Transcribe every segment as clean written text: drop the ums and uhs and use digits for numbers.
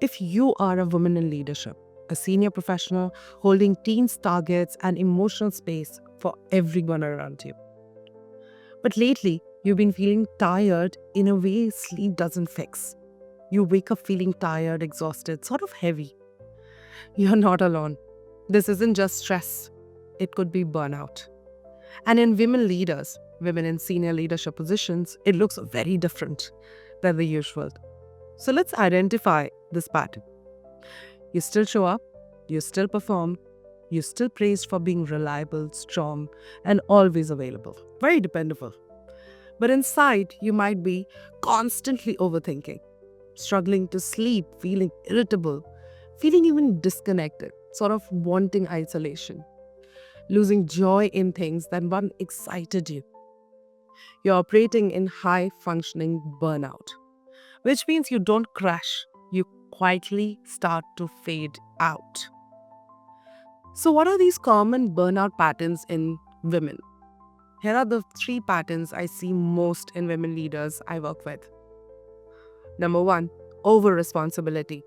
If you are a woman in leadership, a senior professional holding teams' targets and emotional space for everyone around you. But lately, you've been feeling tired in a way sleep doesn't fix. You wake up feeling tired, exhausted, sort of heavy. You're not alone. This isn't just stress, it could be burnout. And in women leaders, women in senior leadership positions, it looks very different than the usual. So let's identify this pattern. You still show up, you still perform, you're still praised for being reliable, strong, and always available. Very dependable. But inside, you might be constantly overthinking, struggling to sleep, feeling irritable, feeling even disconnected, sort of wanting isolation, losing joy in things that once excited you. You're operating in high functioning burnout, which means you don't crash, you quietly start to fade out. So, what are these common burnout patterns in women? Here are the three patterns I see most in women leaders I work with. Number one, over responsibility.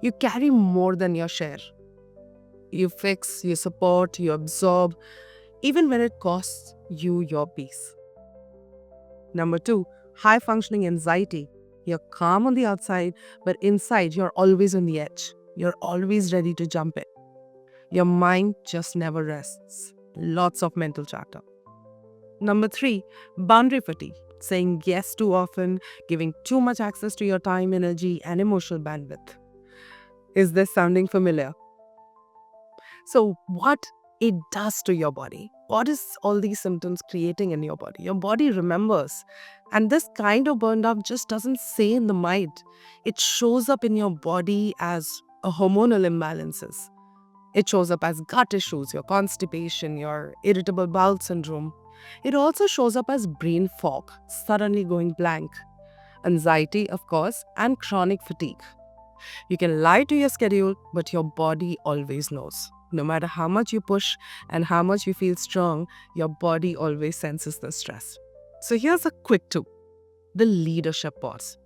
You carry more than your share. You fix, you support, you absorb, even when it costs you your peace. Number two, high functioning anxiety. You're calm on the outside, but inside you're always on the edge. You're always ready to jump in. Your mind just never rests. Lots of mental chatter. Number three, boundary fatigue. Saying yes too often, giving too much access to your time, energy, and emotional bandwidth. Is this sounding familiar? So, what it does to your body? What is all these symptoms creating in your body? Your body remembers. And this kind of burnout just doesn't stay in the mind. It shows up in your body as a hormonal imbalances. It shows up as gut issues, your constipation, your irritable bowel syndrome. It also shows up as brain fog, suddenly going blank, anxiety, of course, and chronic fatigue. You can lie to your schedule, but your body always knows. No matter how much you push and how much you feel strong, your body always senses the stress. So here's a quick tool, the leadership pause.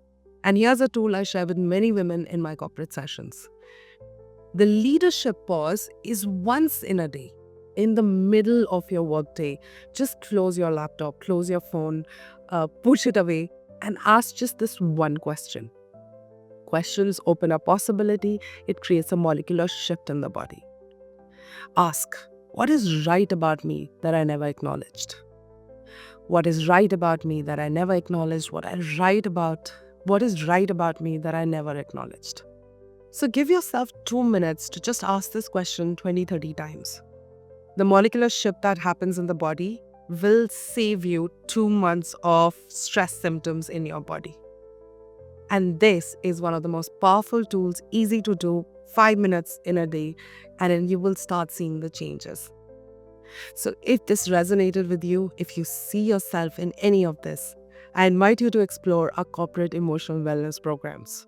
And here's a tool I share with many women in my corporate sessions. The leadership pause is once in a day, in the middle of your workday. Just close your laptop, close your phone, push it away, and ask just this one question. Questions open a possibility, it creates a molecular shift in the body. Ask, what is right about me that I never acknowledged? What is right about me that I never acknowledged? What is right about me that I never acknowledged? So give yourself 2 minutes to just ask this question 20-30 times. The molecular shift that happens in the body will save you 2 months of stress symptoms in your body. And this is one of the most powerful tools, easy to do, 5 minutes in a day, and then you will start seeing the changes. So if this resonated with you, if you see yourself in any of this, I invite you to explore our corporate emotional wellness programs.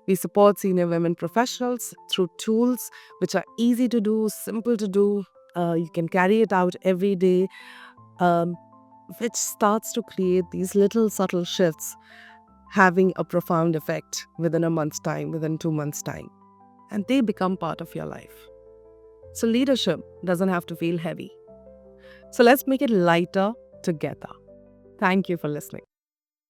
We support senior women professionals through tools which are easy to do, simple to do. You can carry it out every day, which starts to create these little subtle shifts, having a profound effect within a month's time, within 2 months' time. And they become part of your life. So leadership doesn't have to feel heavy. So let's make it lighter together. Thank you for listening.